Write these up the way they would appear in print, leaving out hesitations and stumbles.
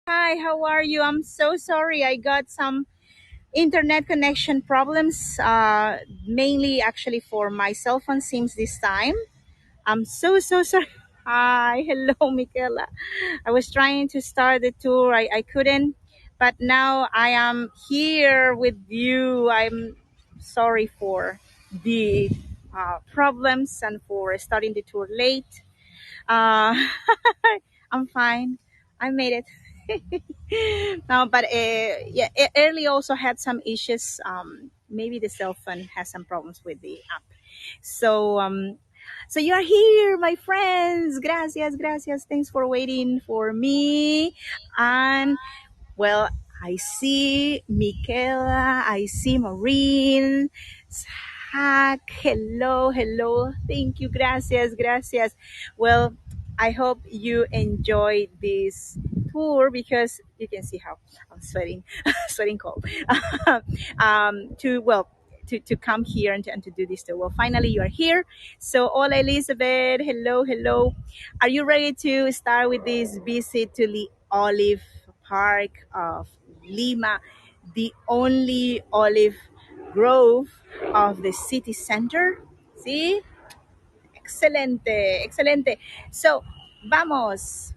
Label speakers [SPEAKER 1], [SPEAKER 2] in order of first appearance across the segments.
[SPEAKER 1] Hi, how are you? I'm so sorry. I got some internet connection problems, mainly actually for my cell phone seems this time. I'm so sorry. Hi, hello, Michaela. I was trying to start the tour. I couldn't, but now I am here with you. I'm sorry for the problems and for starting the tour late. Uh, I'm fine. I made it. No, but yeah, early also had some issues. Maybe the cell phone has some problems with the app. So, so you're here, my friends. Gracias, gracias. Thanks for waiting for me. And well, I see Michaela. I see Maureen. Hack. Hello, hello. Thank you. Gracias, gracias. Well, I hope you enjoy this tour because you can see how I'm sweating, sweating cold. To well, to come here and to do this tour. Well, finally you are here. So, hola Elizabeth. Hello, hello. Are you ready to start with this visit to the Olive Park of Lima, the only olive grove of the city center? See? Excelente, excelente. So, vamos.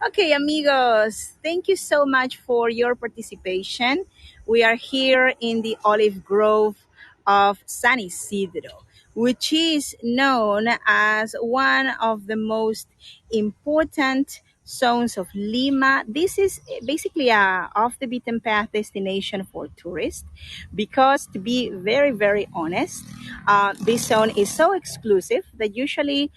[SPEAKER 1] Okay, amigos, thank you so much for your participation. We are here in the olive grove of San Isidro, which is known as one of the most important zones of Lima. This is basically a off the beaten path destination for tourists because, to be very, very honest, this zone is so exclusive that usually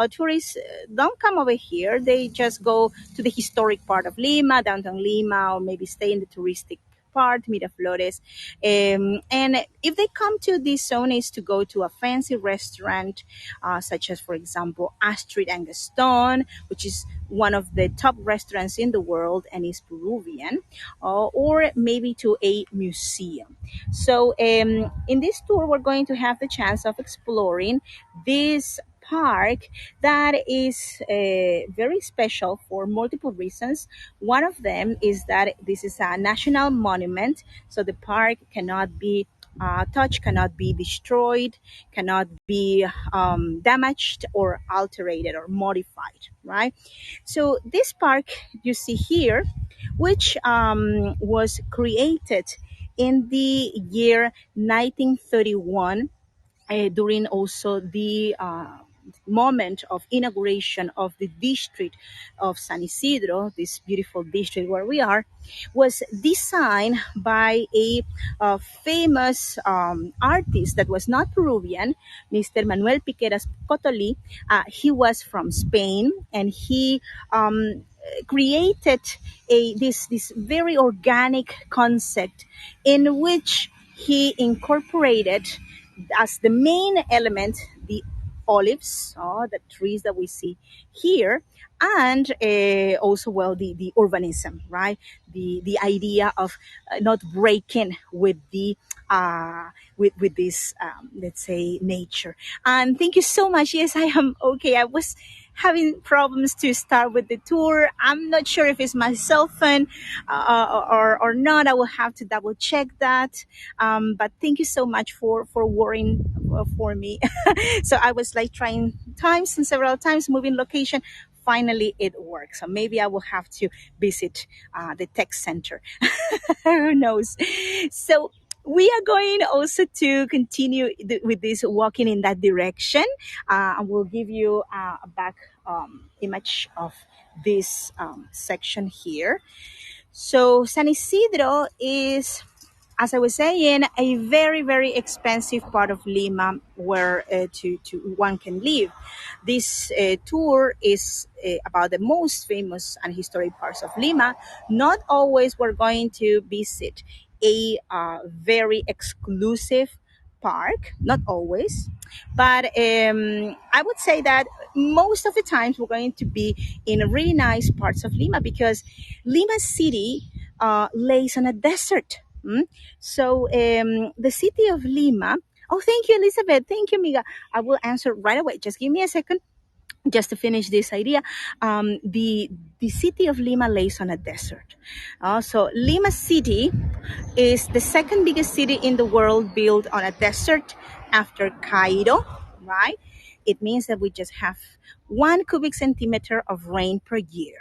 [SPEAKER 1] tourists don't come over here. They just go to the historic part of Lima, downtown Lima, or maybe stay in the touristic part, Miraflores. And if they come to this zone, is to go to a fancy restaurant, such as, for example, Astrid and Gaston, which is one of the top restaurants in the world and is Peruvian, or maybe to a museum. So, in this tour, we're going to have the chance of exploring this park that is very special for multiple reasons. One of them is that this is a national monument, so the park cannot be touched, cannot be destroyed, cannot be damaged or alterated or modified, right? So this park you see here, which was created in the year 1931 during also the moment of inauguration of the district of San Isidro, this beautiful district where we are, was designed by a famous artist that was not Peruvian, Mr. Manuel Piqueras Cotoli. He was from Spain, and he created this very organic concept in which he incorporated as the main element the olives, the trees that we see here, and also, well, the urbanism, right? The idea of not breaking with the with this, let's say, nature. And thank you so much. Yes, I am okay. I was having problems to start with the tour. I'm not sure if it's my cell phone or not. I will have to double check that. But thank you so much for worrying for me. So I was like trying times and several times moving location. Finally, it works. So maybe I will have to visit the tech center. Who knows? So we are going also to continue with this walking in that direction. I will give you a back image of this section here. So San Isidro is, as I was saying, a very, very expensive part of Lima where to one can live. This tour is about the most famous and historic parts of Lima. Not always we're going to visit a very exclusive park, not always, but I would say that most of the times we're going to be in really nice parts of Lima because Lima City lays on a desert. So the city of Lima. Oh, thank you, Elizabeth. Thank you, Miga. I will answer right away. Just give me a second. just to finish this idea, the city of Lima lays on a desert. So Lima City is the second biggest city in the world built on a desert after Cairo, right? It means that we just have 1 cubic centimeter of rain per year.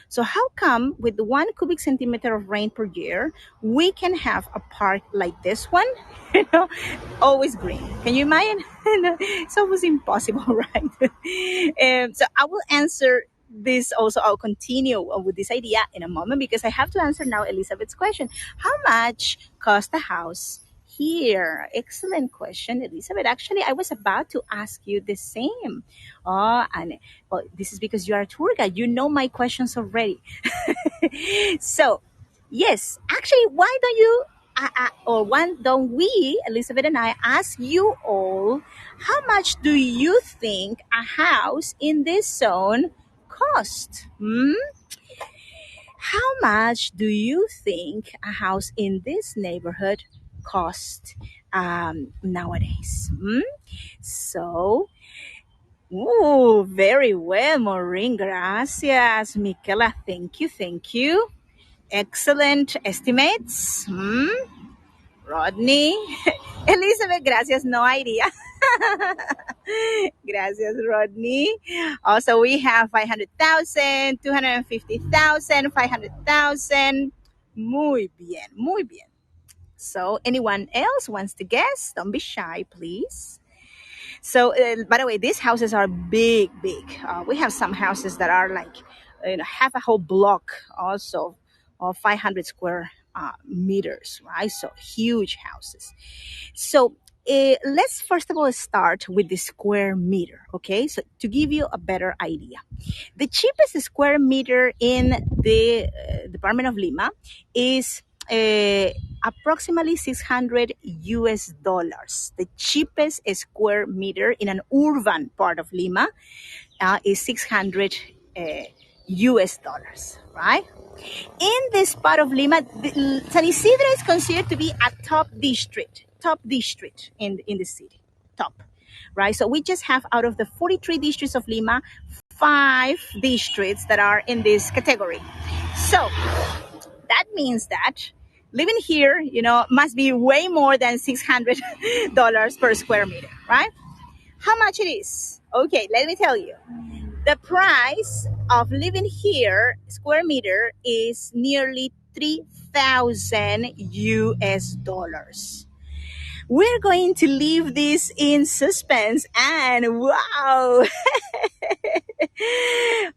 [SPEAKER 1] So how come with 1 cubic centimeter of rain per year, we can have a park like this one, you know, always green? Can you imagine? It's almost impossible, right? So I will answer this also. I'll continue with this idea in a moment because I have to answer now Elizabeth's question. How much cost a house here? Excellent question, Elizabeth. Actually, I was about to ask you the same. And well, this is because you are a tour guide. You know my questions already. So, yes, actually, why don't you, or why don't we, Elizabeth and I, ask you all, how much do you think a house in this zone cost? Hmm? How much do you think a house in this neighborhood cost nowadays? Hmm? So, ooh, very well, Maureen. Gracias. Michaela, thank you, thank you. Excellent estimates. Hmm? Rodney. Elizabeth, gracias. No idea. Gracias, Rodney. Also, we have 500,000, 250,000, 500,000. Muy bien, muy bien. So, anyone else wants to guess? Don't be shy, please. So, by the way, these houses are big, big. We have some houses that are like, half a whole block also of 500 square meters, right? So huge houses. So let's first of all start with the square meter, okay? So to give you a better idea, the cheapest square meter in the Department of Lima is approximately 600 US dollars. The cheapest square meter in an urban part of Lima is 600 US dollars, right? In this part of Lima, San Isidro is considered to be a top district in the city, top, right? So we just have out of the 43 districts of Lima, 5 districts that are in this category. So that means that living here, must be way more than $600 per square meter, right? How much it is? Okay, let me tell you. The price of living here, square meter, is nearly 3,000 US dollars. We're going to leave this in suspense, and wow,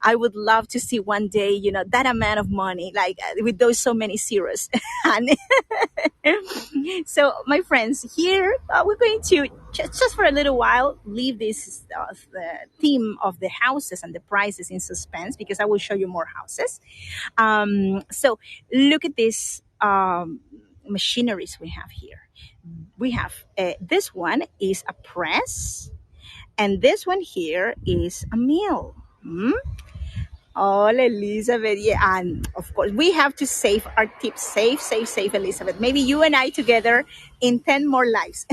[SPEAKER 1] I would love to see one day, that amount of money, like with those so many zeros. So, my friends, here we're going to just for a little while leave this the theme of the houses and the prices in suspense because I will show you more houses. So, look at this machineries we have here. We have this one is a press, and this one here is a mill. Hmm? Oh, Elizabeth, yeah, and of course we have to save our tips. Save, save, save, Elizabeth. Maybe you and I together in 10 more lives.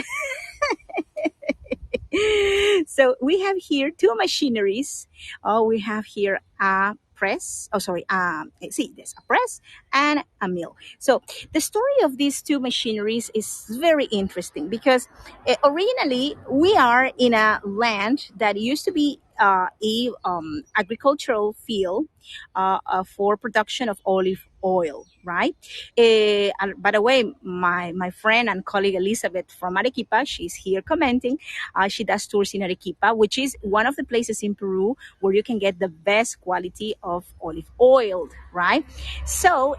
[SPEAKER 1] So we have here two machineries. Oh, we have here a press. Oh, sorry. See, there's a press and a mill. So the story of these two machineries is very interesting because originally we are in a land that used to be a agricultural field for production of olive oil, right? By the way, my friend and colleague Elizabeth from Arequipa, she's here commenting. She does tours in Arequipa, which is one of the places in Peru where you can get the best quality of olive oil, right? So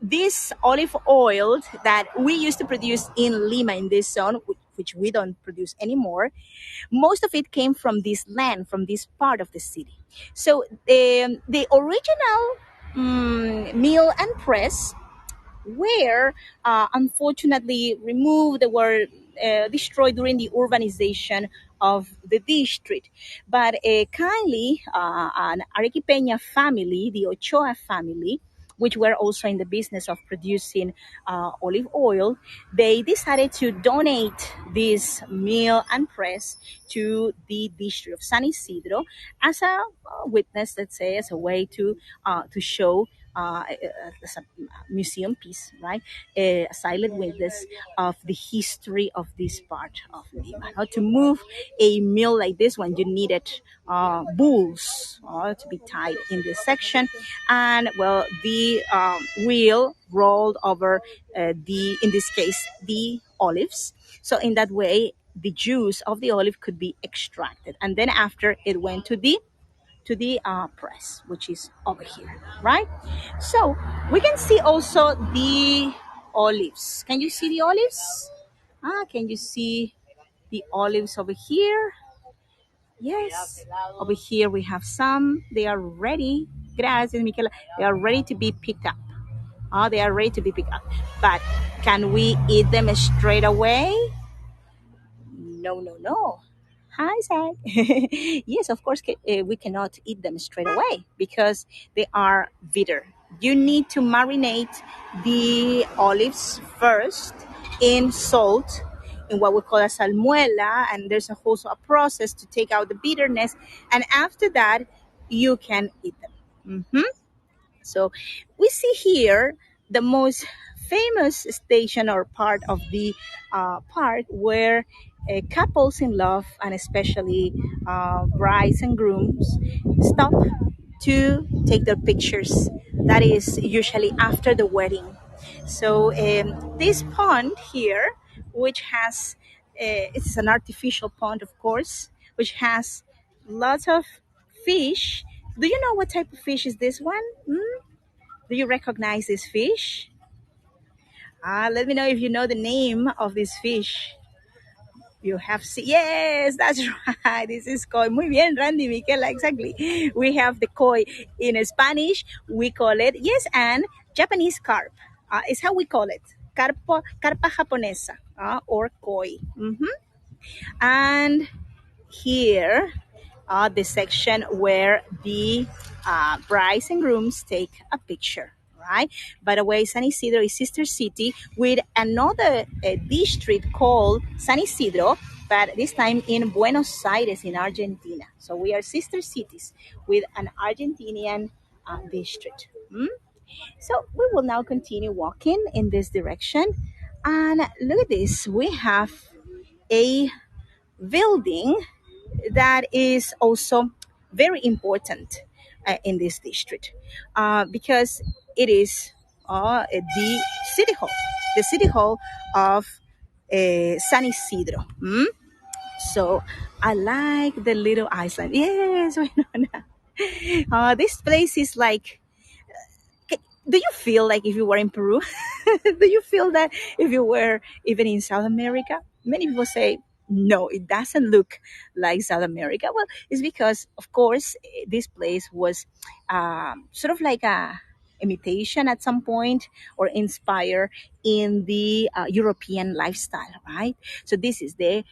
[SPEAKER 1] this olive oil that we used to produce in Lima in this zone, which we don't produce anymore, most of it came from this land, from this part of the city. So the original mill and press were unfortunately removed. They were destroyed during the urbanization of the district. But kindly, an Arequipeña family, the Ochoa family, which were also in the business of producing olive oil, they decided to donate this mill and press to the district of San Isidro as a witness, let's say, as a way to show as a museum piece, right? A silent witness of the history of this part of Lima. How to move a mill like this one, you needed bulls to be tied in this section, and well, the wheel rolled over in this case, the olives. So in that way, the juice of the olive could be extracted, and then after it went to the press, which is over here, right? So we can see also the olives. Can you see the olives? Can you see the olives over here? Yes. Over here we have some. They are ready. Gracias, Michaela. They are ready to be picked up. They are ready to be picked up. But can we eat them straight away? No, no, no. Hi, Zach. Yes, of course, we cannot eat them straight away because they are bitter. You need to marinate the olives first in salt, in what we call a salmuela, and there's also a process to take out the bitterness, and after that, you can eat them. So we see here the most famous station or part of the park where couples in love, and especially brides and grooms, stop to take their pictures. That is usually after the wedding. So this pond here, which has, it's an artificial pond, of course, which has lots of fish. Do you know what type of fish is this one? Do you recognize this fish? Let me know if you know the name of this fish. You have seen, yes, that's right. This is koi. Muy bien, Randy, Michaela, exactly. We have the koi. In Spanish, we call it, yes, and Japanese carp. Is how we call it. Carpa japonesa, or koi. And here the section where the brides and grooms take a picture, right? By the way, San Isidro is sister city with another district called San Isidro, but this time in Buenos Aires in Argentina. So we are sister cities with an Argentinian district. So we will now continue walking in this direction. And look at this, we have a building that is also very important in this district because it is the city hall of San Isidro. So I like the little island. Yes, Winona. This place is like, do you feel like if you were in Peru? Do you feel that if you were even in South America? Many people say, no, it doesn't look like South America. Well, it's because, of course, this place was sort of like a imitation at some point or inspired in the European lifestyle, right? So this is the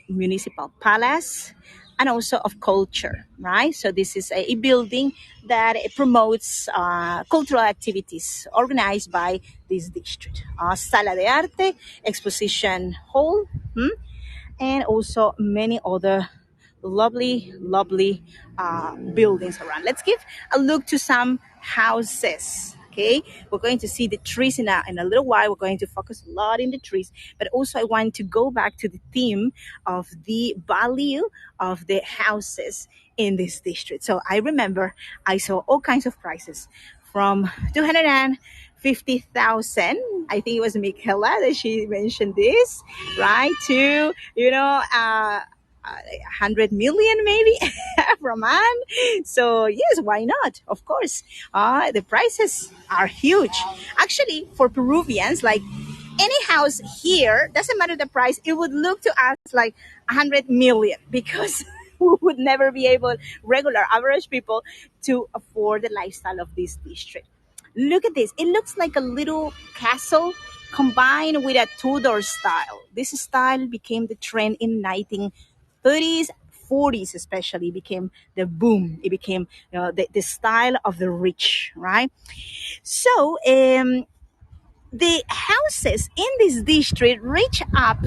[SPEAKER 1] Municipal Palace and also of culture, right? So this is a building that promotes cultural activities organized by this district. Sala de Arte, Exposition Hall, and also many other lovely buildings around. Let's give a look to some houses. Okay, we're going to see the trees in a little while. We're going to focus a lot in the trees, but also I want to go back to the theme of the value of the houses in this district. So I remember I saw all kinds of prices from 250,000. I think it was Michaela that she mentioned this, right? To 100 million maybe from man. So yes, why not? Of course, the prices are huge. Actually, for Peruvians, like any house here, doesn't matter the price, it would look to us like 100 million because we would never be able, regular average people, to afford the lifestyle of this district. Look at this. It looks like a little castle combined with a Tudor style. This style became the trend in 1930s, 40s especially became the boom. It became the style of the rich, right? So the houses in this district reach up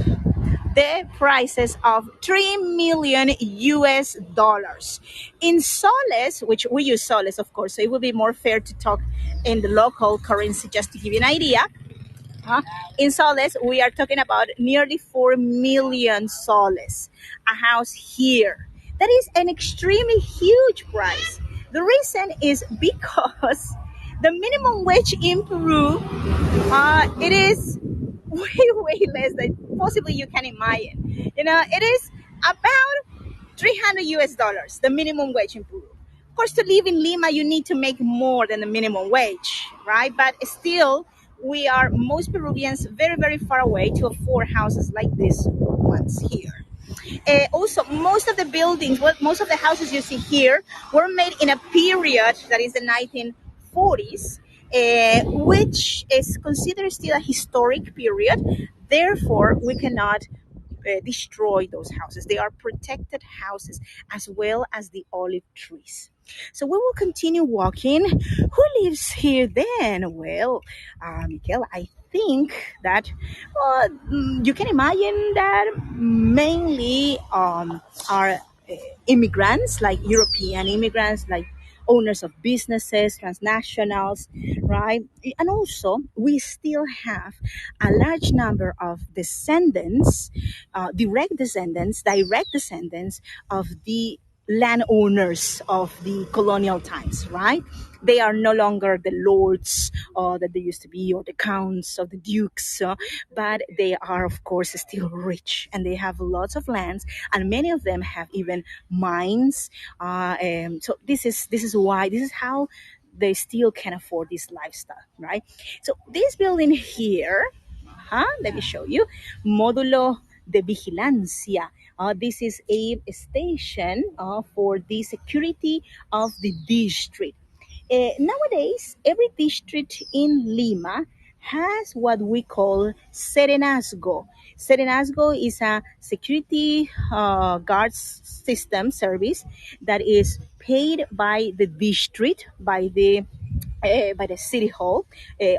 [SPEAKER 1] the prices of 3 million US dollars. In soles, which we use soles, of course, so it would be more fair to talk in the local currency just to give you an idea. Huh? In soles, we are talking about nearly 4 million soles. A house here. That is an extremely huge price. The reason is because the minimum wage in Peru, it is way less than possibly you can imagine. It is about 300 US dollars, the minimum wage in Peru. Of course, to live in Lima, you need to make more than the minimum wage, right? But still, we are most Peruvians very, very far away to afford houses like this ones here. Also, most of the buildings, well, most of the houses you see here were made in a period that is the 1940s, which is considered still a historic period. Therefore, we cannot destroy those houses. They are protected houses as well as the olive trees. So we will continue walking. Who lives here then? Well, Mikel, I think that you can imagine that mainly are immigrants, like European immigrants, like owners of businesses, transnationals, right? And also, we still have a large number of descendants, direct descendants of the landowners of the colonial times, right? They are no longer the lords that they used to be, or the counts or the dukes, but they are, of course, still rich, and they have lots of lands, and many of them have even mines. So this is how they still can afford this lifestyle, right? So this building here, let me show you, Módulo de Vigilancia. This is a station for the security of the district. Nowadays, every district in Lima has what we call serenazgo. Serenazgo is a security guards system service that is paid by the district, by the city hall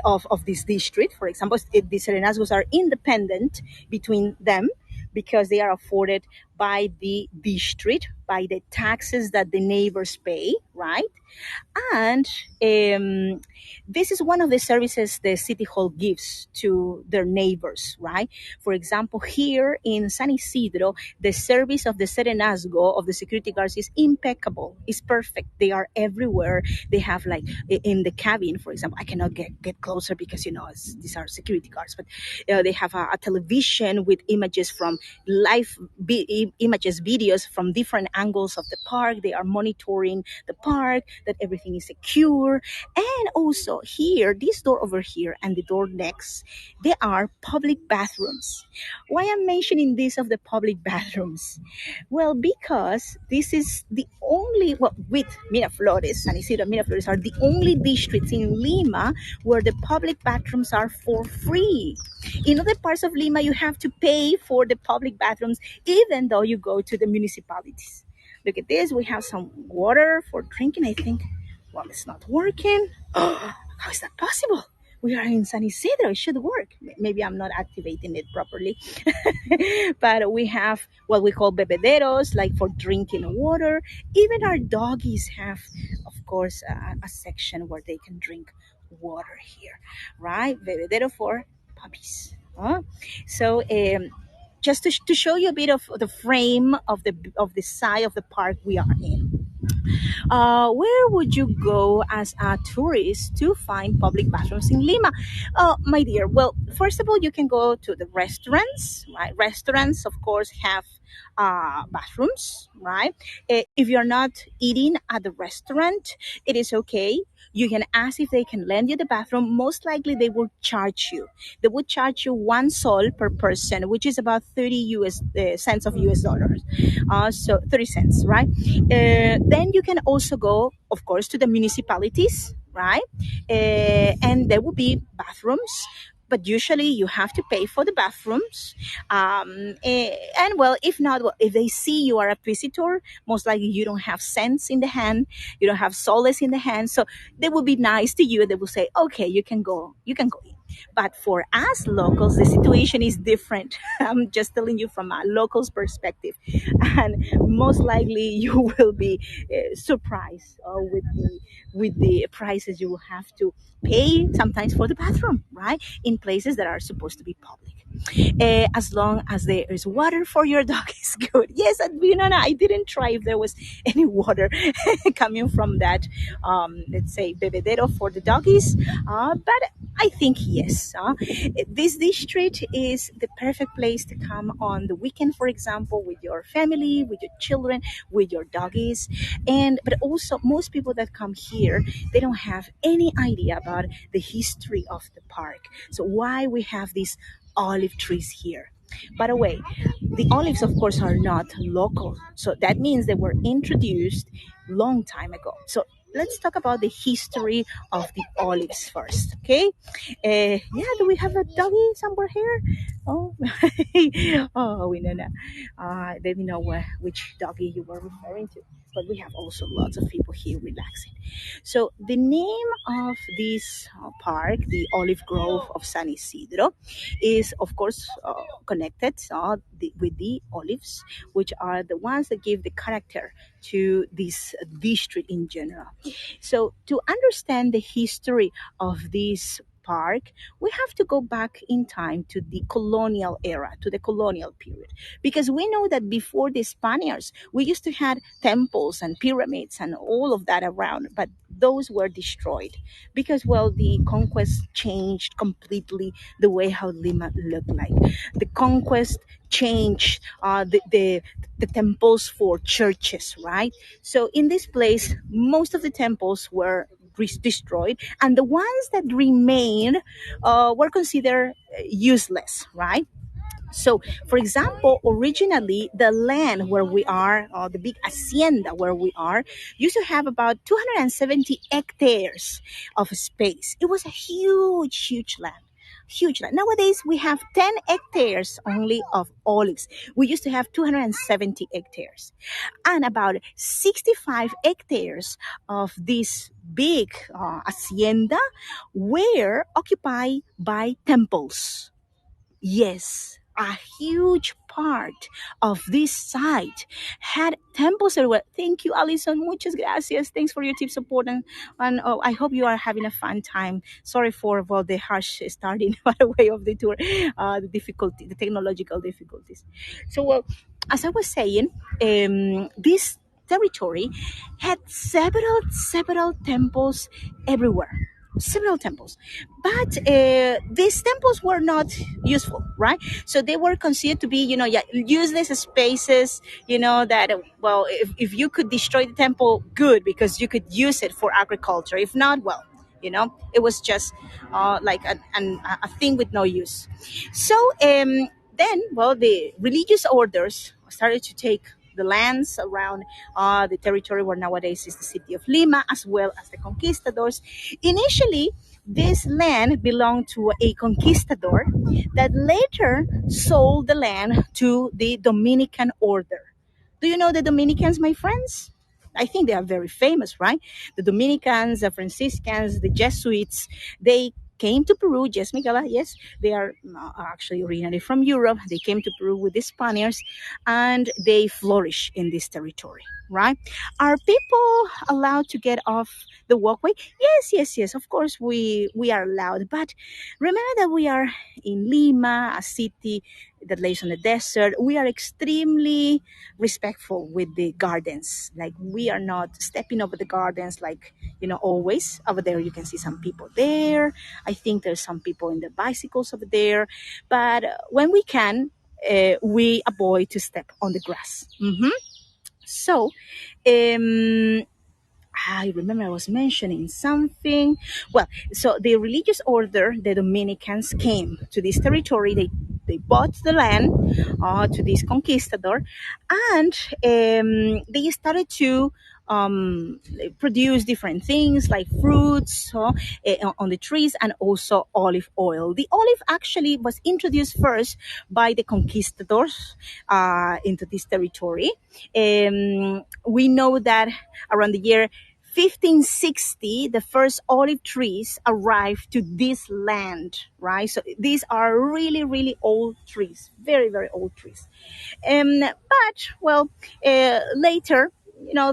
[SPEAKER 1] of this district. For example, the serenazgos are independent between them because they are afforded by the district, by the taxes that the neighbors pay, right? And this is one of the services the city hall gives to their neighbors, right? For example, here in San Isidro, the service of the serenazgo, of the security guards, is impeccable. It's perfect. They are everywhere. They have, like, in the cabin, for example, I cannot get closer because, these are security guards, but they have a television with images from images, videos from different angles of the park. They are monitoring the park, that everything is secure. And also here, this door over here and the door next, they are public bathrooms. Why I'm mentioning this of the public bathrooms? Well, because this is the only, well, with Miraflores, San Isidro, Miraflores are the only districts in Lima where the public bathrooms are for free. In other parts of Lima, you have to pay for the public bathrooms, even though you go to the municipalities. Look at this. We have some water for drinking, I think. Well, it's not working. Oh, how is that possible? We are in San Isidro. It should work. Maybe I'm not activating it properly. But we have what we call bebederos, like for drinking water. Even our doggies have, of course, a section where they can drink water here, right? Bebedero for puppies. So just to show you a bit of the frame of the side of the park we are in. Where would you go as a tourist to find public bathrooms in Lima? Oh, my dear. Well, first of all, you can go to the restaurants, right? Restaurants, of course, have bathrooms, right? If you're not eating at the restaurant, it is okay. You can ask if they can lend you the bathroom. Most likely, they will charge you. They would charge you 1 sol per person, which is about 30 US cents of US dollars. So 30 cents, right? Then you can also go, of course, to the municipalities, right? And there will be bathrooms. but usually you have to pay for the bathrooms. And well, if not, well, if they see you are a visitor, most likely you don't have cents in the hand, you don't have soles in the hand, so they will be nice to you. They will say, okay, you can go in. But for us locals, the situation is different. I'm just telling you from a local's perspective, and most likely you will be surprised with the prices you will have to pay sometimes for the bathroom, right? In places that are supposed to be public. As long as there is water for your dog is good. Yes, and you know, I didn't try if there was any water coming from that, let's say, bebedero for the doggies, but I think yes. This district is the perfect place to come on the weekend, for example, with your family, with your children, with your doggies, and but also most people that come here, they don't have any idea about the history of the park. So why we have these olive trees here. By the way, the olives, of course, are not local. So that means they were introduced long time ago. So let's talk about the history of the olives first, okay? Yeah, do we have a doggy somewhere here? Oh, oh, we know now. Let me know which doggy you were referring to. But we have also lots of people here relaxing. So the name of this park, the Olive Grove of San Isidro, is of course connected with the olives, which are the ones that give the character to this district in general. So to understand the history of this park, we have to go back in time to the colonial era, to the colonial period, because we know that before the Spaniards, we used to have temples and pyramids and all of that around, but those were destroyed because, well, the conquest changed completely the way how Lima looked like. The conquest changed the temples for churches, right? So in this place, most of the temples were destroyed, and the ones that remained were considered useless, right? So, for example, originally the land where we are, the big hacienda where we are, used to have about 270 hectares of space. It was a huge, huge land. Huge land. Nowadays, we have 10 hectares only of olives. We used to have 270 hectares. And about 65 hectares of this big hacienda were occupied by temples. Yes, a huge part of this site had temples everywhere. Thank you, Alison. Muchas gracias. Thanks for your tip support. And oh, I hope you are having a fun time. Sorry for well, the harsh starting by the way of the tour, the difficulty, the technological difficulties. So, well, as I was saying, this territory had several temples everywhere, several temples, but these temples were not useful, right? So they were considered to be, you know, yeah, useless spaces, you know, that well, if you could destroy the temple, good, because you could use it for agriculture. If not, well, you know, it was just like a thing with no use. So then, well, the religious orders started to take the lands around the territory where nowadays is the city of Lima, as well as the conquistadors. Initially, this land belonged to a conquistador that later sold the land to the Dominican order. Do you know the Dominicans, my friends? I think they are very famous, right? The Dominicans, the Franciscans, the Jesuits, they came to Peru. Yes, Miguel, yes, they are actually originally from Europe. They came to Peru with the Spaniards and they flourish in this territory, right? Are people allowed to get off the walkway? Yes, yes, yes. Of course, we are allowed. But remember that we are in Lima, a city that lays on the desert. We are extremely respectful with the gardens. Like we are not stepping over the gardens like, you know, always. Over there you can see some people there. I think there's some people in the bicycles over there. But when we can, we avoid to step on the grass. So, um, I remember I was mentioning something. Well, so the religious order, the Dominicans, came to this territory. They bought the land to this conquistador, and they started to produce different things like fruits on the trees, and also olive oil. The olive actually was introduced first by the conquistadors into this territory. We know that around the year 1560, the first olive trees arrived to this land, right? So these are really, really old trees, very, very old trees. But well, later,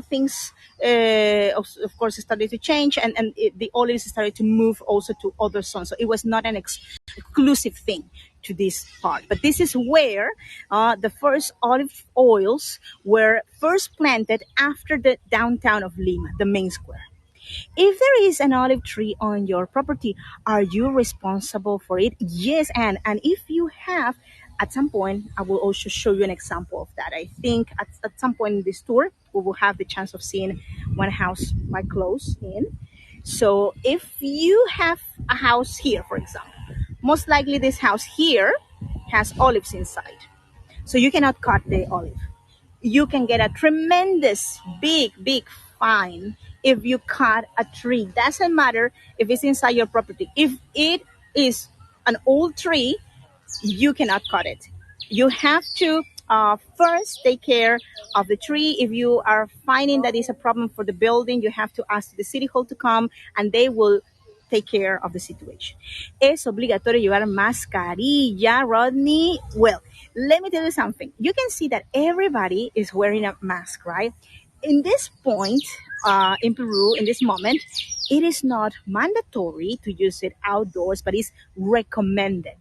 [SPEAKER 1] things of course started to change, and the olives started to move also to other zones. So it was not an exclusive thing to this part. But this is where the first olive oils were first planted after the downtown of Lima, the main square. If there is an olive tree on your property, are you responsible for it? Yes, and if you have, at some point, I will also show you an example of that. I think at some point in this tour, we will have the chance of seeing one house quite close in. So if you have a house here, for example, most likely this house here has olives inside. So you cannot cut the olive. You can get a tremendous big fine if you cut a tree. Doesn't matter if it's inside your property. If it is an old tree, you cannot cut it. You have to first take care of the tree. If you are finding that is a problem for the building, you have to ask the city hall to come, and they will take care of the situation. Es obligatorio llevar mascarilla, Rodney. Well, let me tell you something. You can see that everybody is wearing a mask, right? In this point, in Peru, in this moment, it is not mandatory to use it outdoors, but it's recommended.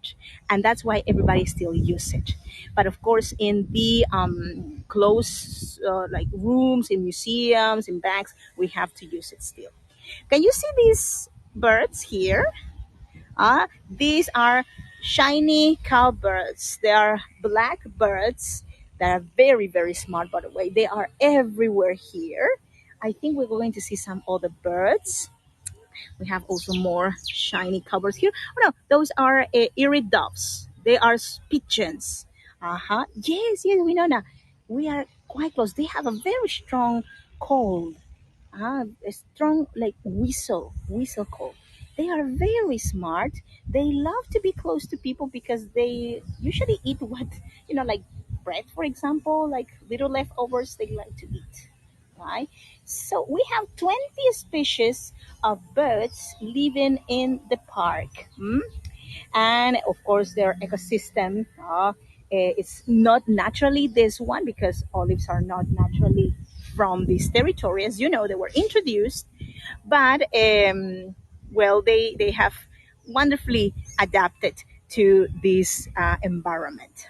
[SPEAKER 1] And that's why everybody still use it. But of course, in the closed like rooms, in museums, in banks, we have to use it still. Can you see these birds here? These are shiny cowbirds. They are black birds that are very, very smart, by the way. They are everywhere here. I think we're going to see some other birds. We have also more shiny covers here. Oh no, those are irid doves. They are pigeons. Uh-huh. Yes, we know now. We are quite close. They have a very strong call. A strong like whistle call. They are very smart. They love to be close to people because they usually eat what, like bread, for example, like little leftovers they like to eat, right? So we have 20 species of birds living in the park. And of course their ecosystem it's not naturally this one, because olives are not naturally from this territory. As you know, they were introduced, but well, they have wonderfully adapted to this environment.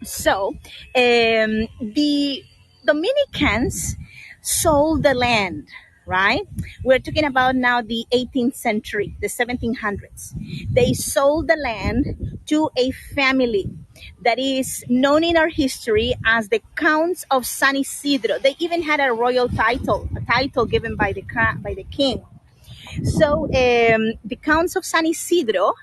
[SPEAKER 1] So the Dominicans sold the land, right? We're talking about now the 18th century, the 1700s. They sold the land to a family that is known in our history as the Counts of San Isidro. They even had a royal title, a title given by the king. So the Counts of San Isidro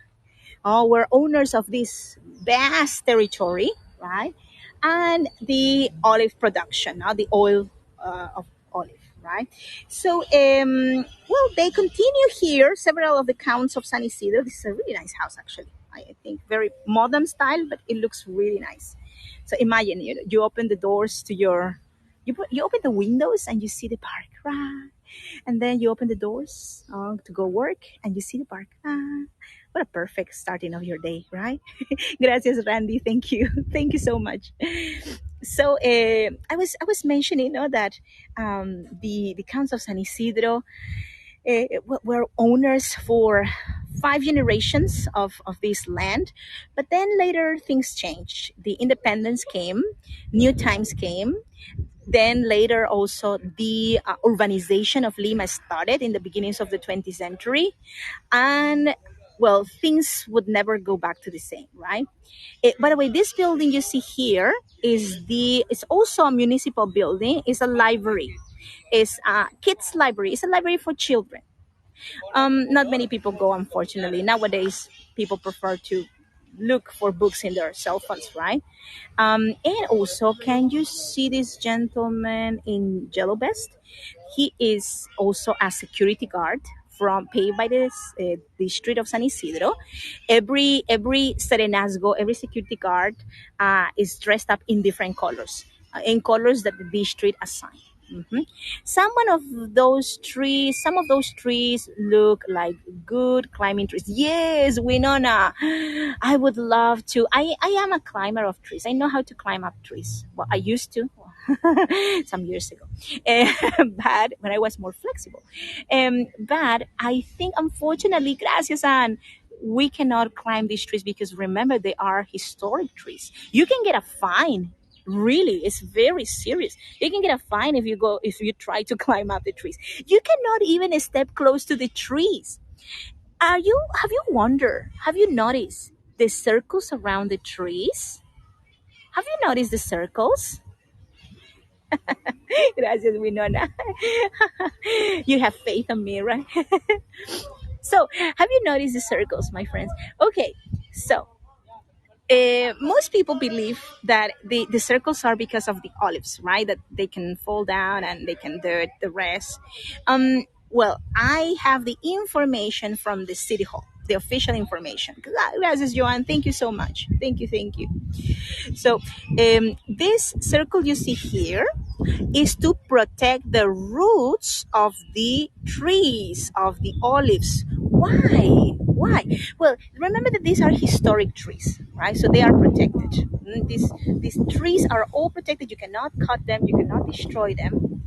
[SPEAKER 1] were owners of this vast territory, right? And the olive production, the oil of olive, right? So, well, they continue here. Several of the counts of San Isidro. This is a really nice house, actually. I think very modern style, but it looks really nice. So imagine you open the doors to you open the windows and you see the park, right? And then you open the doors to go work and you see the park. What a perfect starting of your day, right? Gracias, Randy. Thank you. Thank you so much. So I was mentioning, that the counts of San Isidro were owners for 5 generations of this land, but then later things changed. The independence came, new times came, then later also the urbanization of Lima started in the beginnings of the 20th century. And well, things would never go back to the same, right? By the way, this building you see here it's also a municipal building. It's a library. It's a kids library. It's a library for children. Not many people go, unfortunately. Nowadays, people prefer to look for books in their cell phones, right? And also, can you see this gentleman in yellow vest? He is also a security guard from paid by the district of San Isidro. Every serenazgo, every security guard is dressed up in different colors, in colors that the district assign. Mhm. Some of those trees look like good climbing trees. Yes, Winona. I would love to. I am a climber of trees. I know how to climb up trees. Well, I used to some years ago. But when I was more flexible. But I think, unfortunately, gracias, Anne, we cannot climb these trees because remember, they are historic trees. You can get a fine. Really, it's very serious. You can get a fine if you try to climb up the trees. You cannot even step close to the trees. Have you wondered, have you noticed the circles around the trees? Have you noticed the circles? Gracias, Winona. You have faith in me, right? So, have you noticed the circles, my friends? Okay, so most people believe that the circles are because of the olives, right? That they can fall down and they can dirt the rest. Well, I have the information from the city hall, the official information. Gracias, Joanne. Thank you so much. Thank you, thank you. So, this circle you see here is to protect the roots of the trees, of the olives. Why? Why? Well, remember that these are historic trees, right? So they are protected. These trees are all protected. You cannot cut them, you cannot destroy them.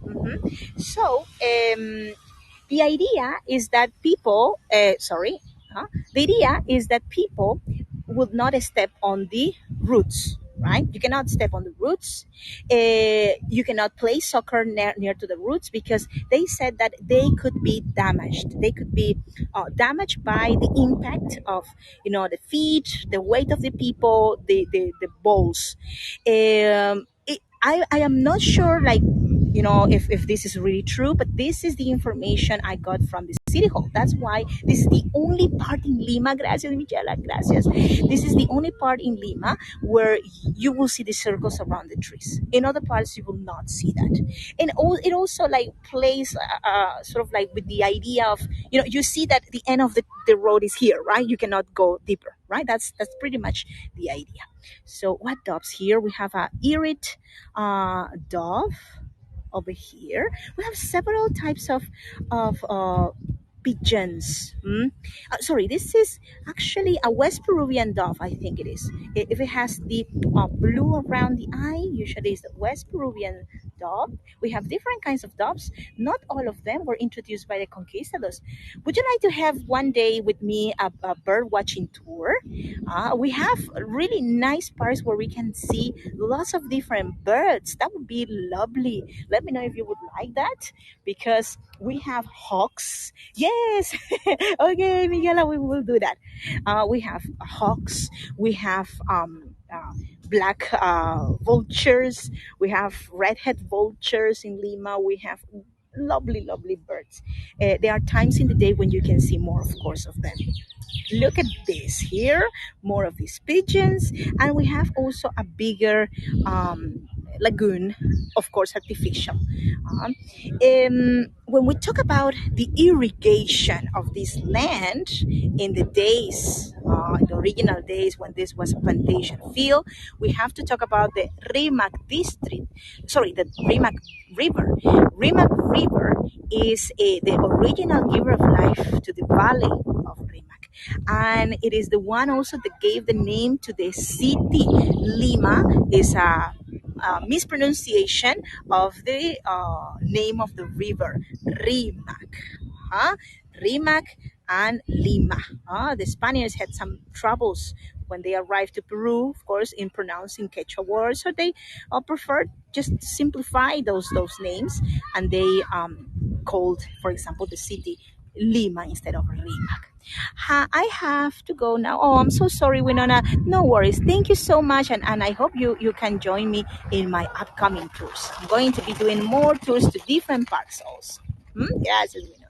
[SPEAKER 1] So, the idea is that people, the idea is that people would not step on the roots, right? You cannot step on the roots. You cannot play soccer near to the roots because they said that they could be damaged. They could be damaged by the impact of, the feet, the weight of the people, the balls. I am not sure, like, if this is really true, but this is the information I got from the city hall. That's why this is the only part in Lima. Gracias, Michela. Gracias. This is the only part in Lima where you will see the circles around the trees. In other parts, you will not see that. And it also like plays sort of like with the idea of, you see that the end of the road is here, right? You cannot go deeper, right? That's pretty much the idea. So what doves here? We have a irid dove over here. We have several types of pigeons. Sorry, this is actually a West Peruvian dove. I think it is. If it has the blue around the eye, usually it's the West Peruvian dove. We have different kinds of doves. Not all of them were introduced by the conquistadors. Would you like to have one day with me a bird watching tour? We have really nice parks where we can see lots of different birds. That would be lovely. Let me know if you would like that because we have hawks. Yes. Okay, Miguela, we will do that. We have hawks. We have black vultures. We have redhead vultures in Lima. We have lovely, lovely birds. There are times in the day when you can see more, of course, of them. Look at this here, more of these pigeons, and we have also a bigger lagoon, of course, artificial. When we talk about the irrigation of this land in the days, the original days when this was a plantation field, we have to talk about the Rimac district. Sorry, the Rimac River. Rimac River is the original giver of life to the valley of Rimac, and it is the one also that gave the name to the city. Lima is a mispronunciation of the name of the river, Rimac. Huh? Rimac and Lima. The Spaniards had some troubles when they arrived to Peru, of course, in pronouncing Quechua words, so they preferred just to simplify those names, and they called, for example, the city Lima instead of Rimac. I have to go now. Oh, I'm so sorry, Winona. No worries. Thank you so much. And I hope you can join me in my upcoming tours. I'm going to be doing more tours to different parks also. Yes, Winona.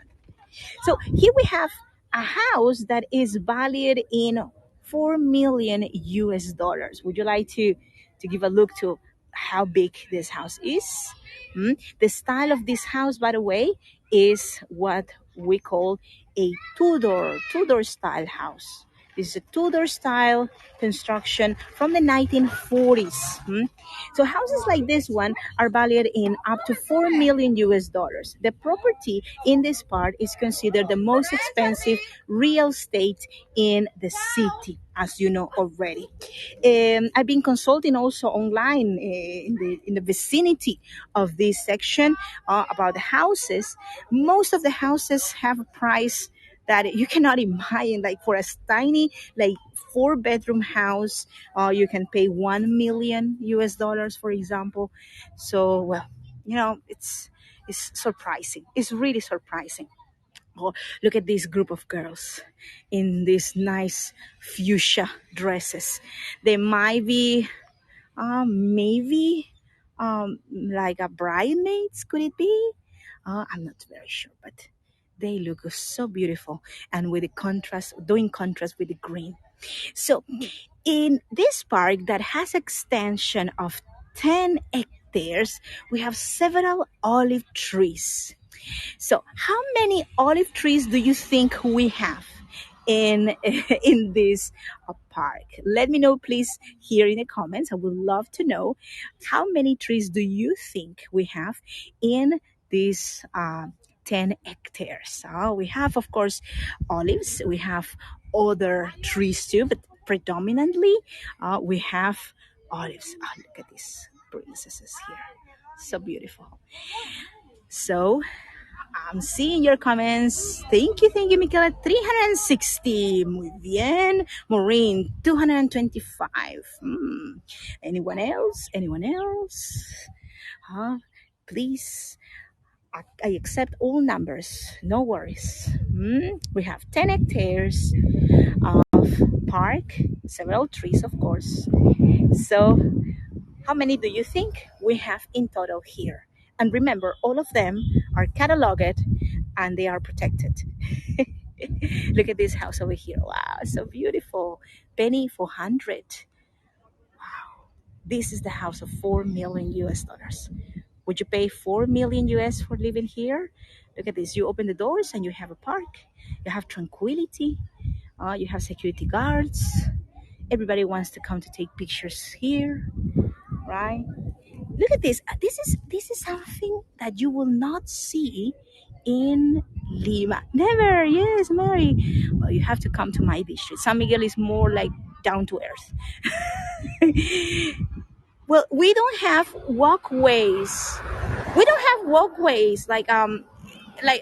[SPEAKER 1] So here we have a house that is valued in 4 million US dollars. Would you like to give a look to how big this house is? The style of this house, by the way, is what we call a Tudor style house. This is a Tudor style construction from the 1940s. So houses like this one are valued in up to 4 million US dollars. The property in this part is considered the most expensive real estate in the city, as you know already. I've been consulting also online in the vicinity of this section about the houses. Most of the houses have a price that you cannot imagine. Like for a tiny, like 4 bedroom house, you can pay 1 million US dollars, for example. So, well, it's surprising. It's really surprising. Oh, look at this group of girls in these nice fuchsia dresses. They might be, maybe, like a bridesmaids. Could it be? I'm not very sure, but they look so beautiful, and with the contrast, doing contrast with the green. So, in this park that has extension of 10 hectares, we have several olive trees. So, how many olive trees do you think we have in in this park? Let me know, please, here in the comments. I would love to know how many trees do you think we have in this 10 hectares. We have, of course, olives. We have other trees too, but predominantly we have olives. Oh, look at these princesses here. So beautiful. So, I'm seeing your comments. Thank you, Michaela. 360. Muy bien. Maureen, 225. Anyone else? Anyone else? Please, I accept all numbers. No worries. We have 10 hectares of park, several trees, of course. So, how many do you think we have in total here? And remember, all of them are cataloged and they are protected. Look at this house over here. Wow, so beautiful. Penny 400. Wow. This is the house of 4 million US dollars. Would you pay 4 million US for living here? Look at this. You open the doors and you have a park. You have tranquility. You have security guards. Everybody wants to come to take pictures here, right? Look at this. This is something that you will not see in Lima. Never. Yes, Mary. Well, you have to come to my district. San Miguel is more like down to earth. Well, we don't have walkways. We don't have walkways like I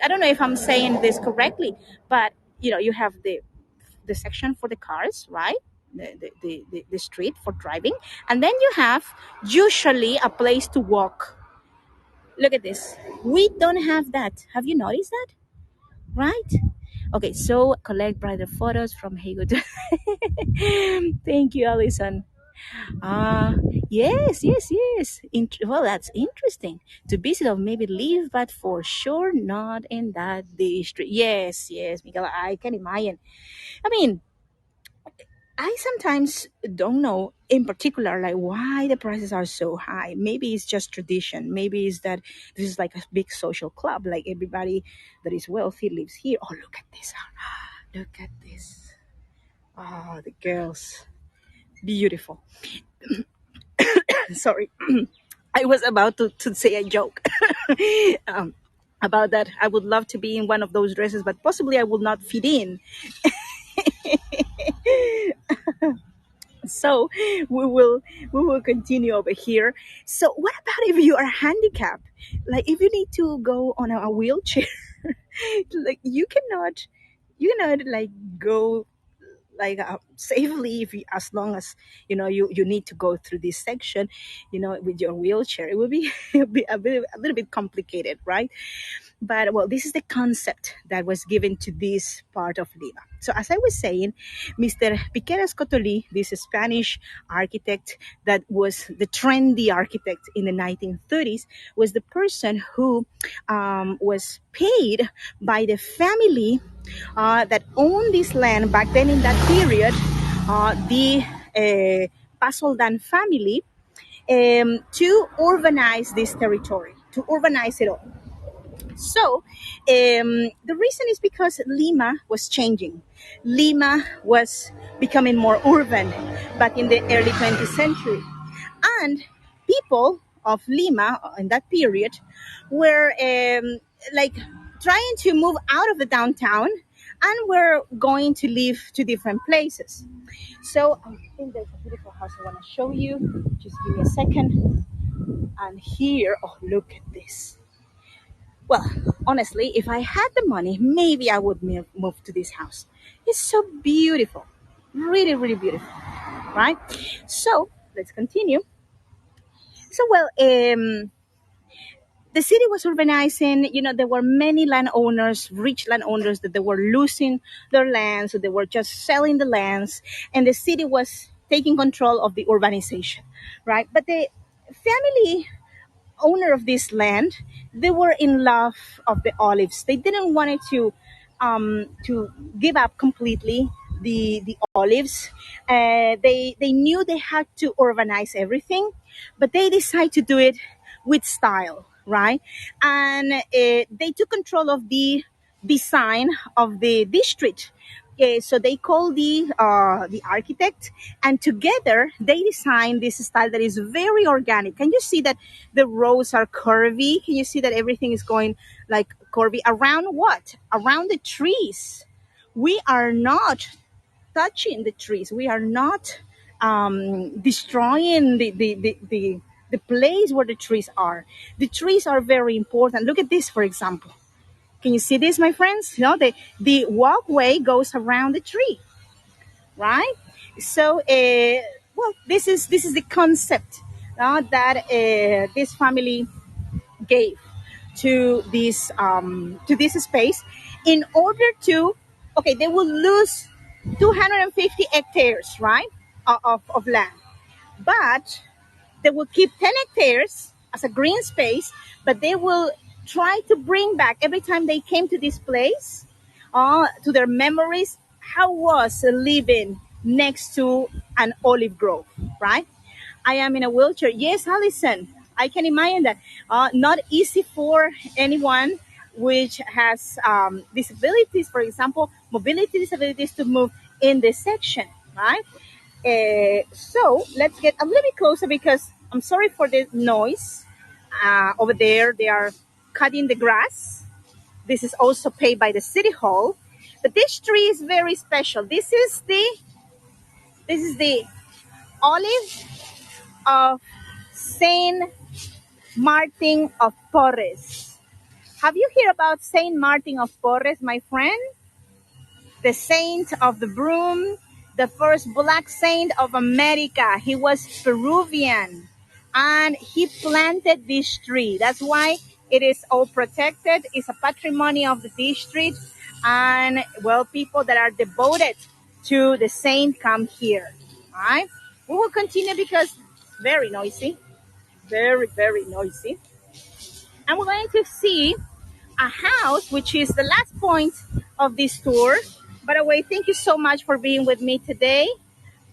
[SPEAKER 1] don't know if I'm saying this correctly, but you have the section for the cars, right? The street for driving, and then you have usually a place to walk. Look at this. We don't have that. Have you noticed that? Right? Okay, so collect brighter photos from Hago. Thank you, Alison. Uh, yes. Well, that's interesting. To visit or maybe live, but for sure not in that district. Yes, Miguel, I can imagine. I mean, I sometimes don't know in particular like why the prices are so high. Maybe it's just tradition. Maybe it's that this is like a big social club. Like everybody that is wealthy lives here. Oh, look at this. Look at this. Oh, the girls. Beautiful. Sorry. I was about to say a joke about that. I would love to be in one of those dresses, but possibly I will not fit in. So we will continue over here. So what about if you are handicapped? Like if you need to go on a wheelchair, like you cannot like go like safely if as long as you need to go through this section with your wheelchair. It will be, a little bit complicated, right? But well, this is the concept that was given to this part of Lima. So as I was saying, Mr. Piqueras Cotoli, this Spanish architect that was the trendy architect in the 1930s, was the person who was paid by the family that owned this land back then in that period the Pasoldan family to urbanize this territory, to urbanize it all. So, the reason is because Lima was changing. Lima was becoming more urban back in the early 20th century. And people of Lima in that period were like trying to move out of the downtown and were going to live to different places. So, I think there's a beautiful house I want to show you. Just give me a second. And here, oh, look at this. Well, honestly, if I had the money, maybe I would move to this house. It's so beautiful. Really, really beautiful. Right? So, let's continue. So, well, the city was urbanizing. There were many landowners, rich landowners, that they were losing their lands, so they were just selling the lands, and the city was taking control of the urbanization, right? But the family owner of this land, they were in love of the olives. They didn't want it to give up completely the olives. They knew they had to urbanize everything, but they decided to do it with style, right? And they took control of the design of the district. So they called the architect, and together they designed this style that is very organic. Can you see that the roads are curvy? Can you see that everything is going like curvy around what? Around the trees. We are not touching the trees. We are not destroying the place where the trees are. The trees are very important. Look at this, for example. Can you see this, my friends? The walkway goes around the tree, right? So, well, this is the concept that this family gave to this space in order to, okay, they will lose 250 hectares, right, of land, but they will keep 10 hectares as a green space, but they will try to bring back every time they came to this place, to their memories, how was living next to an olive grove, right? I am in a wheelchair. Yes, Allison, I can imagine that. Not easy for anyone which has disabilities, for example, mobility disabilities, to move in this section, right? So let's get a little bit closer because I'm sorry for the noise. Over there, they are cutting the grass. This is also paid by the city hall. But this tree is very special. This is the olive of Saint Martin of Torres. Have you heard about Saint Martin of Torres, my friend? The saint of the broom, the first black saint of America. He was Peruvian and he planted this tree. That's why it is all protected. It's a patrimony of the district. And, well, people that are devoted to the saint come here. All right? We will continue because very noisy, very, very noisy. And we're going to see a house, which is the last point of this tour. By the way, thank you so much for being with me today.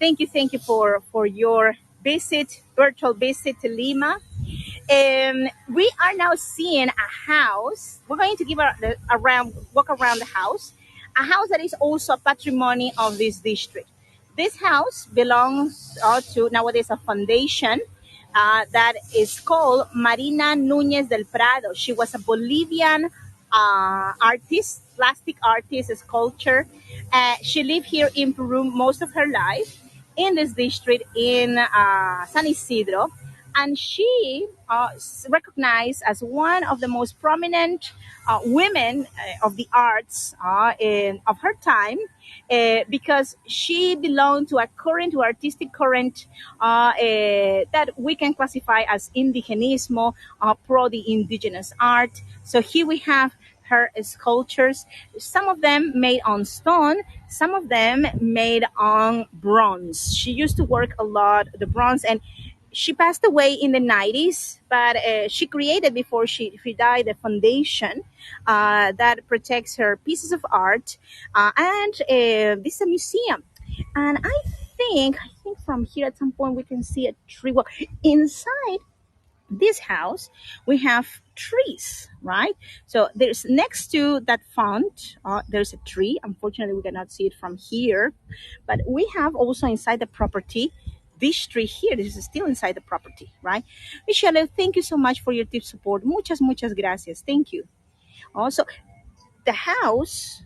[SPEAKER 1] Thank you for your visit, virtual visit to Lima. We are now seeing a house. We're going to give walk around the house. A house that is also a patrimony of this district. This house belongs to nowadays a foundation that is called Marina Núñez del Prado. She was a Bolivian artist, plastic artist, sculptor. She lived here in Peru most of her life in this district in San Isidro, and she recognized as one of the most prominent women of the arts of her time, because she belonged to a current, to artistic current that we can classify as indigenismo, pro the indigenous art. So here we have her sculptures, some of them made on stone, some of them made on bronze. She used to work a lot the bronze, and she passed away in the 90s, but she created, before she died, a foundation that protects her pieces of art, and this is a museum. And I think from here at some point we can see a tree. Well, inside this house we have trees, right? So there's next to that font, there's a tree. Unfortunately we cannot see it from here, but we have also inside the property this tree here. This is still inside the property, right? Michelle, thank you so much for your tip support. Muchas gracias. Thank you. Also, the house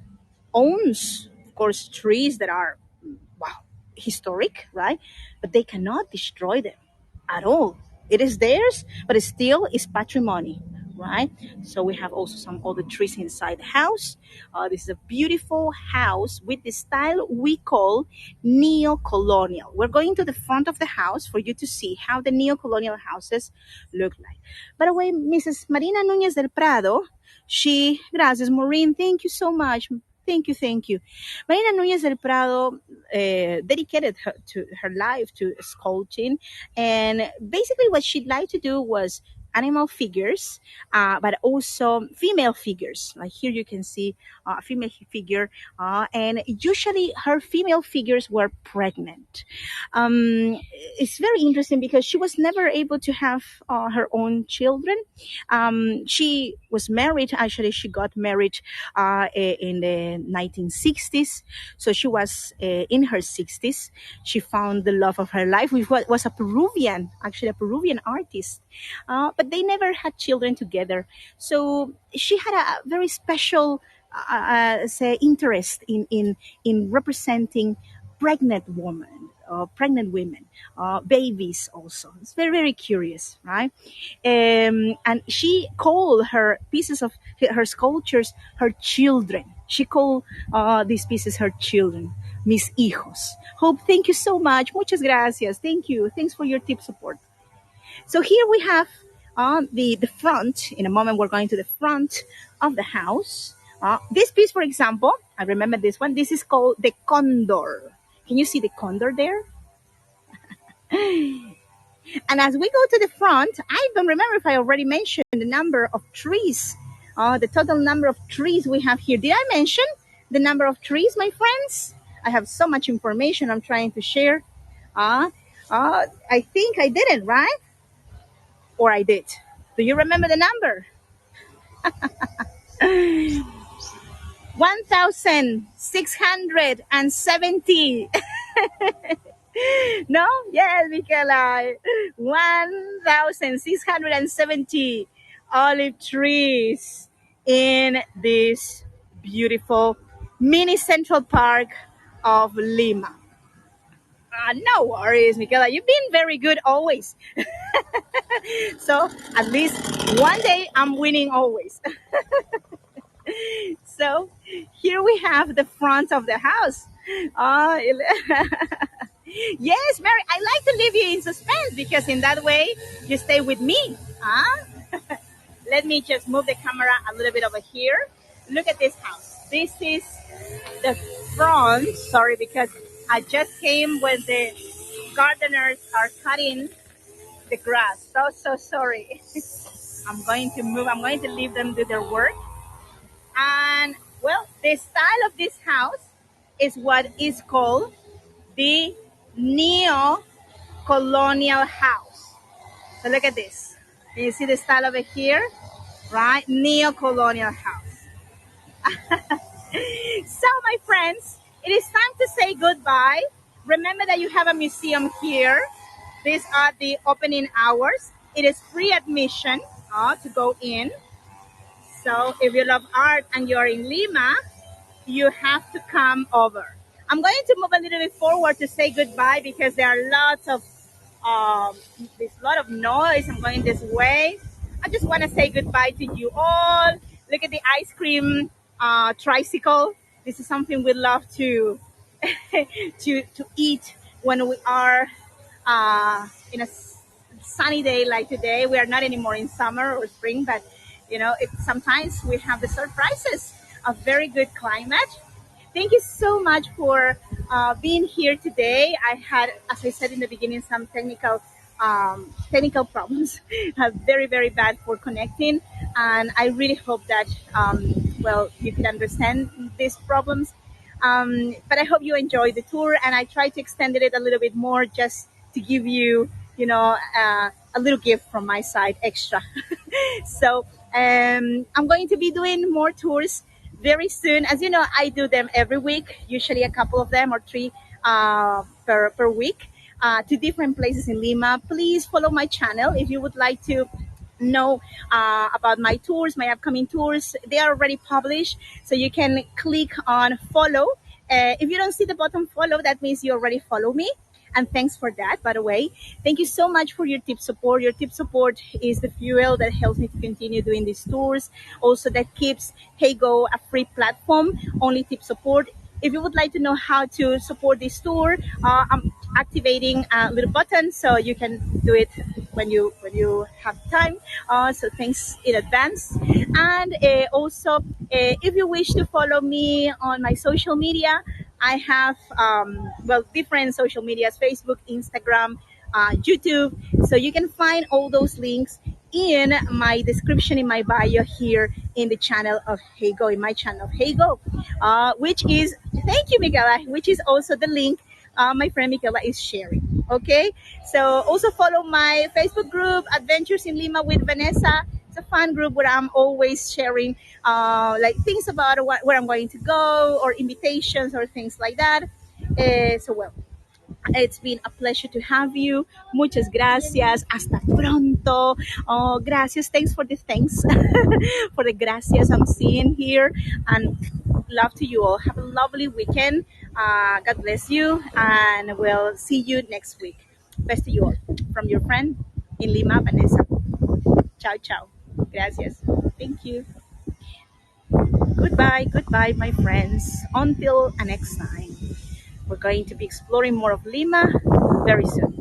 [SPEAKER 1] owns, of course, trees that are, wow, historic, right? But they cannot destroy them at all. It is theirs, but it still is patrimony, right? So we have also some other trees inside the house. This is a beautiful house with the style we call neo-colonial. We're going to the front of the house for you to see how the neo-colonial houses look like. By the way, Mrs. Marina Nunez del Prado, gracias, Maureen, thank you so much. Thank you. Marina Nunez del Prado dedicated her life to sculpting, and basically what she'd like to do was animal figures, but also female figures. Like here you can see a female figure, and usually her female figures were pregnant. It's very interesting because she was never able to have her own children. She was married. Actually, she got married in the 1960s. So she was in her 60s. She found the love of her life, which was a Peruvian, actually a Peruvian artist. But they never had children together. So she had a very special say interest in representing pregnant women, pregnant women, babies also. It's very curious, right? And she called her pieces of her sculptures her children. She called these pieces her children, mis hijos. Hope, thank you so much. Muchas gracias. Thank you. Thanks for your tip support. So here we have the front. In a moment, we're going to the front of the house. This piece, for example, I remember this one. This is called the Condor. Can you see the condor there? And as we go to the front, I don't remember if I already mentioned the number of trees, the total number of trees we have here. Did I mention the number of trees, my friends? I have so much information I'm trying to share. I think I didn't, right? Or I did. Do you remember the number? 1,670. No? Yes, Michaela. 1,670 olive trees in this beautiful mini Central Park of Lima. No worries, Michaela. You've been very good always. So at least one day I'm winning always. So here we have the front of the house. Uh, yes, Mary, I like to leave you in suspense because in that way you stay with me. Huh? Let me just move the camera a little bit over here. Look at this house. This is the front. Sorry, because I just came when the gardeners are cutting the grass. So sorry. I'm going to move. I'm going to leave them do their work. And well, the style of this house is what is called the neo-colonial house. So look at this. Can you see the style over here? Right? Neo-colonial house. So my friends, it is time to say goodbye. Remember that you have a museum here. These are the opening hours. It is free admission to go in. So if you love art and you're in Lima, you have to come over. I'm going to move a little bit forward to say goodbye because there are there's a lot of noise. I'm going this way. I just want to say goodbye to you all. Look at the ice cream tricycle. This is something we love to to eat when we are in a sunny day like today. We are not anymore in summer or spring, but sometimes we have the surprises of very good climate. Thank you so much for being here today. I had, as I said in the beginning, some technical problems, very bad for connecting, and I really hope that you can understand these problems. But I hope you enjoy the tour, and I try to extend it a little bit more just to give you, a little gift from my side extra. So I'm going to be doing more tours very soon. As you know, I do them every week, usually a couple of them or three per week, to different places in Lima. Please follow my channel if you would like to know about my tours, my upcoming tours. They are already published, so you can click on follow. If you don't see the button follow, that means you already follow me. And thanks for that, by the way. Thank you so much for your tip support. Your tip support is the fuel that helps me to continue doing these tours. Also, that keeps HeyGo a free platform, only tip support. If you would like to know how to support this tour, I'm activating a little button so you can do it when you have time. So thanks in advance. And also, if you wish to follow me on my social media, I have different social medias: Facebook, Instagram, YouTube. So you can find all those links in my description in my bio here in the channel of HeyGo, in my channel of HeyGo, which is, thank you, Miguela, which is also the link my friend Michaela is sharing. Okay, so also follow my Facebook group, Adventures in Lima with Vanessa. It's a fun group where I'm always sharing like things about where I'm going to go, or invitations or things like that. So it's been a pleasure to have you. Muchas gracias. Hasta pronto. Oh, gracias. Thanks for the thanks. For the gracias I'm seeing here. And love to you all. Have a lovely weekend. God bless you. And we'll see you next week. Best to you all. From your friend in Lima, Vanessa. Ciao, ciao. Gracias. Thank you. Goodbye. Goodbye, my friends. Until next time. We're going to be exploring more of Lima very soon.